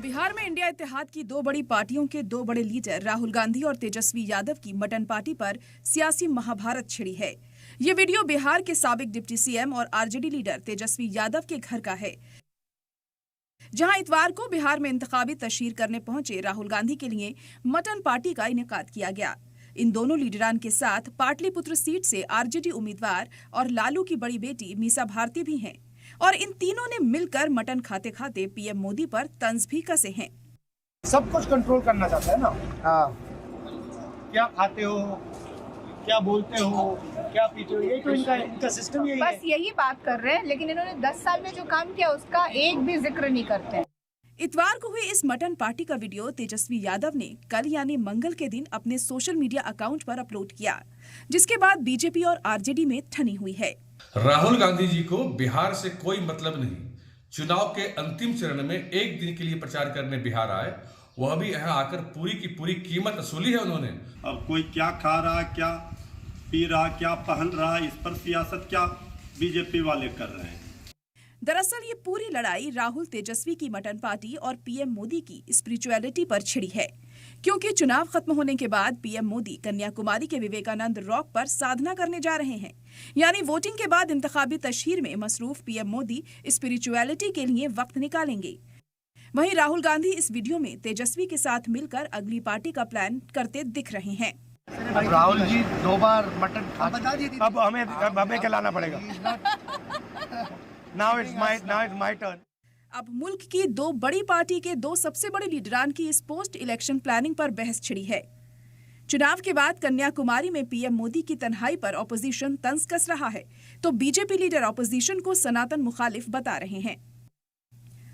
बिहार में इंडिया इत्तेहाद की दो बड़ी पार्टियों के दो बड़े लीडर राहुल गांधी और तेजस्वी यादव की मटन पार्टी पर सियासी महाभारत छिड़ी है। ये वीडियो बिहार के साबिक डिप्टी सीएम और आरजेडी लीडर तेजस्वी यादव के घर का है, जहां इतवार को बिहार में इंतखाबी तशहीर करने पहुंचे राहुल गांधी के लिए मटन पार्टी का इनेकाद किया गया। इन दोनों लीडरान के साथ पाटलिपुत्र सीट से आरजेडी उम्मीदवार और लालू की बड़ी बेटी मीसा भारती भी हैं और इन तीनों ने मिलकर मटन खाते खाते पीएम मोदी पर तंज भी कसे हैं। सब कुछ कंट्रोल करना चाहता है ना। हाँ, क्या खाते हो, क्या बोलते हो, क्या पीते हो, यही तो इनका सिस्टम यही है। बस यही बात कर रहे हैं, लेकिन इन्होंने 10 साल में जो काम किया उसका एक भी जिक्र नहीं करते हैं। इतवार को हुई इस मटन पार्टी का वीडियो तेजस्वी यादव ने कल यानी मंगल के दिन अपने सोशल मीडिया अकाउंट पर अपलोड किया, जिसके बाद बीजेपी और आरजेडी में ठनी हुई है। राहुल गांधी जी को बिहार से कोई मतलब नहीं। चुनाव के अंतिम चरण में एक दिन के लिए प्रचार करने बिहार आए, वह भी यहाँ आकर पूरी की पूरी कीमत वसूली है उन्होंने। अब कोई क्या खा रहा, क्या पी रहा, क्या पहन रहा, इस पर सियासत क्या बीजेपी वाले कर रहे हैं। दरअसल ये पूरी लड़ाई राहुल तेजस्वी की मटन पार्टी और पीएम मोदी की स्पिरिचुअलिटी पर छिड़ी है, क्योंकि चुनाव खत्म होने के बाद पीएम मोदी कन्याकुमारी के विवेकानंद रॉक पर साधना करने जा रहे हैं। यानी वोटिंग के बाद इंतखाबी तशहीर में मसरूफ पीएम मोदी स्पिरिचुअलिटी के लिए वक्त निकालेंगे। वहीं राहुल गांधी इस वीडियो में तेजस्वी के साथ मिलकर अगली पार्टी का प्लान करते दिख रहे हैं। अब राहुल जी 2 बार मटन खा चुके। अब हमें खिलाना पड़ेगा। Now it's my turn. अब मुल्क की दो बड़ी पार्टी के दो सबसे बड़े लीडरान की इस पोस्ट इलेक्शन प्लानिंग पर बहस छिड़ी है। चुनाव के बाद कन्याकुमारी में पीएम मोदी की तन्हाई पर ऑपोजिशन तंज कस रहा है, तो बीजेपी लीडर ऑपोजिशन को सनातन मुखालिफ बता रहे हैं।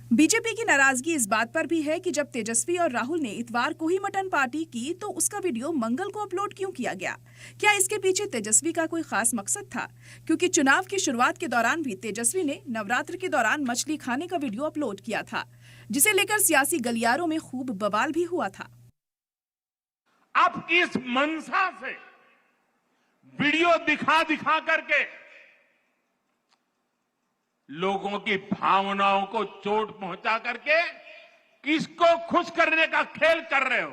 बीजेपी की नाराजगी इस बात पर भी है कि जब तेजस्वी और राहुल ने इतवार को ही मटन पार्टी की, तो उसका वीडियो मंगल को अपलोड क्यों किया गया? क्या इसके पीछे तेजस्वी का कोई खास मकसद था? क्योंकि चुनाव की शुरुआत के दौरान भी तेजस्वी ने नवरात्र के दौरान मछली खाने का वीडियो अपलोड किया था, जिसे लेकर सियासी गलियारों में खूब बवाल भी हुआ था। अब किस मंशा से वीडियो दिखा करके लोगों की भावनाओं को चोट पहुंचा करके किसको खुश करने का खेल कर रहे हो?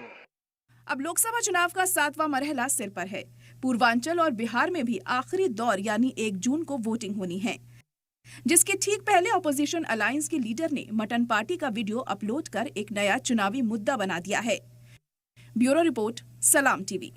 अब लोकसभा चुनाव का 7वां मरहला सिर पर है। पूर्वांचल और बिहार में भी आखिरी दौर यानी 1 जून को वोटिंग होनी है, जिसके ठीक पहले ऑपोजिशन अलायंस के लीडर ने मटन पार्टी का वीडियो अपलोड कर एक नया चुनावी मुद्दा बना दिया है। ब्यूरो रिपोर्ट, सलाम टीवी।